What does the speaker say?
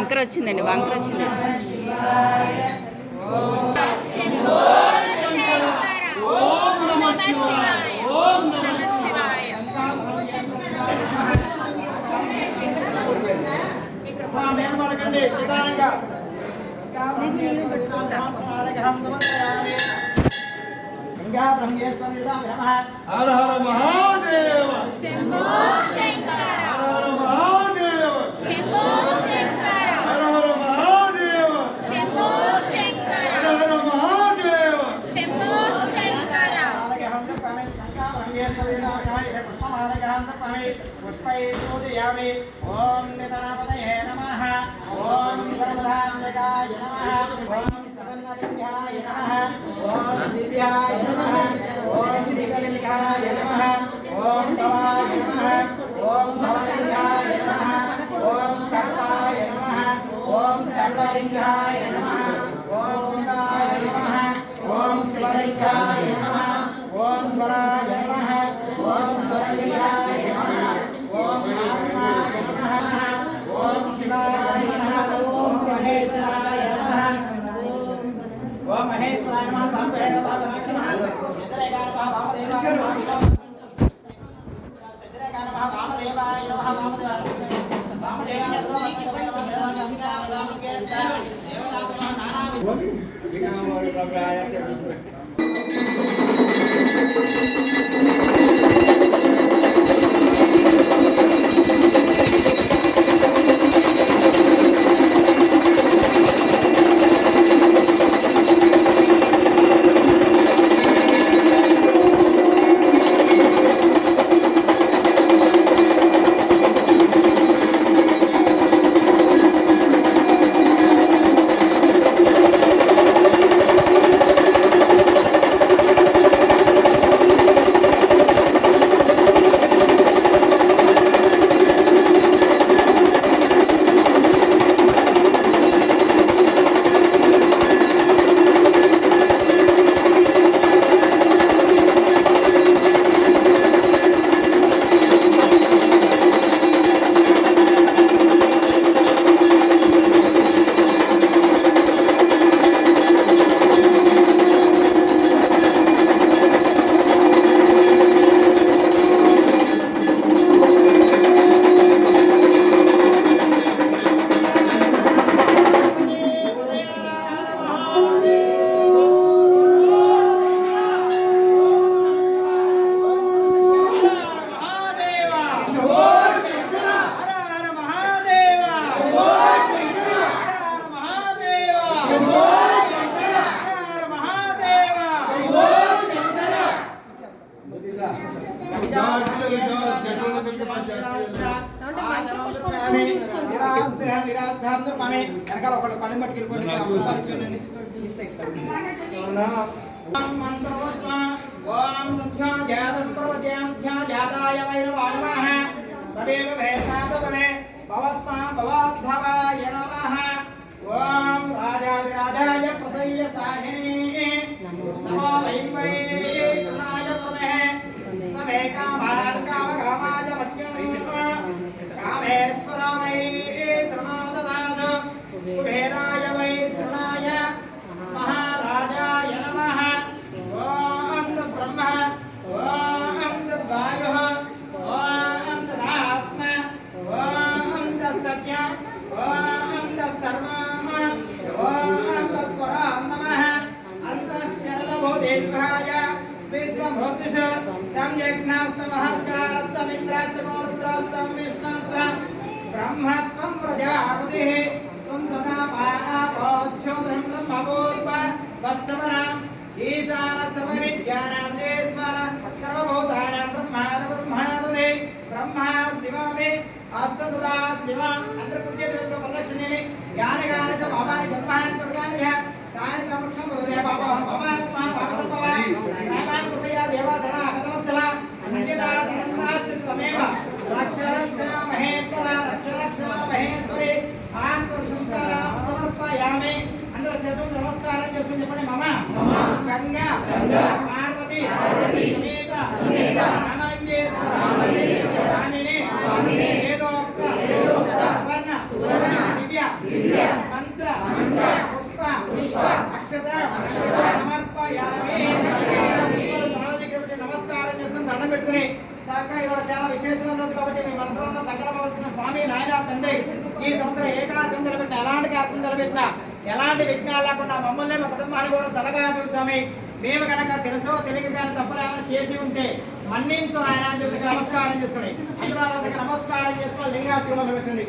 వంకర వచ్చిందండి, వంకర వచ్చింది. హర హర మహాదేవ శంభో శంకర హర హర మహాదేవ శంభో శంకర హర హర మహాదేవ శంభో శంకర హర హర మహాదేవ శంభో శంకర పుష్పైర్పూజయామి. ఓం నితనపతయే నమః. ఓం సర్వధాన్యకాయ నమః. ఓం సవర్ణలింగాయ నమః. ఓం దివ్యాయ నమః. ఓం శ్రీకలింగాయ నమః. ఓం భవాయ నమః. ఓం భవలింగాయ నమః. ఓం సర్వాయ నమః. ఓం సర్వలింగాయ నమః. ఓం శివాయ నమః. ఓం శివలింగాయ నమః. ఓం ధ్వరాయ నమః. ఓం ధ్వరలింగాయ నమః. ఓం ఆత్మాయ నమః. ఓం శివాయ నమః. ఓం మహేశ్వరాయ నమః. ఓం మహేశ్వరాయ నమః. సాంబేన భాగవతాయ నమః. శివరేగాన వామదేవాయ నమః. శివరేగాన వామదేవాయ నమః. వామదేవాయ వామదేవాయ నమః. ఓం సత్యా జాతం ప్రవజ్ఞాన్ధ్యా జాతాయ వైరవాయ నమః. తవేవ భేతాదవనే భవస్మా భవాద్భవాయ నమః. ఓం రాజాదిరాజాయ ప్రసయ్య సాహినే నమో వై సునాయ తమే సమే కామాన్ కామకామాయ మధ్యం కామేశ్వర వై శరణాదదాన కుబేరాయ వై శరణాయ మహారాజాయ నమః. ఓం బ్రహ్మ ఓం వాయు ఓం ఆత్మ ఓం సత్య ఓం సర్వం ఓం పరం నమః. అంతశ్చరదభూతేభ్యాయ విశ్వభూతిషు తం యజ్ఞాస్తమహంకారస్తమింద్రాస్తమోరుద్రాస్తం విష్ణుత్వ బ్రహ్మత్వం ప్రజాపతిః త్వం తదా పాపోచ్ఛోద్రం బ్రహ్మపూర్వ వత్సవరాం ఈశాన సర్వవిద్యానాం దేశ్వర సర్వభూతానాం బ్రహ్మాద బ్రహ్మాణే బ్రహ్మ శివమే అస్తదా శివ అంతర్కృత్య ప్రదక్షిణేమి యాని గాని చ పాపాని జన్మాంతర్గాని యాని సమక్షం భవతే పాపం పాపాత్మా పాపసంభవ నామాన్ కృతయా దేవసన అగతవత్సల అన్యదానమాస్తిత్వమేవ రక్ష రక్ష మహేశ్వర రక్ష రక్ష మహేశ్వరి ఆత్మసంస్కారం సమర్పయామి. అందరూ శేషం నమస్కారం చేసుకుని చెప్పండి. మమ గంగా పార్వతి సమేత రామలింగేశ్వర స్వామినే వేదోక్త సువర్ణ దివ్య మంత్ర పుష్ప అక్షత సమర్పయామి. స్వామి దగ్గర పెట్టి నమస్కారం చేసుకుని దండం పెట్టుకుని చక్కగా ఇవాళ చాలా విశేషంగా ఉన్నది కాబట్టి మీ మనసులో ఉన్న సంకల్పం వచ్చిన స్వామి నాయన తండ్రి ఈ సంవత్సరం ఏ కార్యక్రమం నిలబెట్టినా ఎలాంటి కార్యక్రమం నిలబెట్టినా ఎలాంటి విఘ్నాలు లేకుండా మమ్మల్ని మా కుటుంబాన్ని కూడా చల్లగా చూడు స్వామి. మేము కనుక తెలుసో తెలియక కానీ తప్పులు ఏమైనా చేసి ఉంటే మన్నించు ఆయన అని చెప్పి నమస్కారం చేసుకుని అందరూ నమస్కారం చేసుకుని లింగాశ్రమంలో పెట్టండి.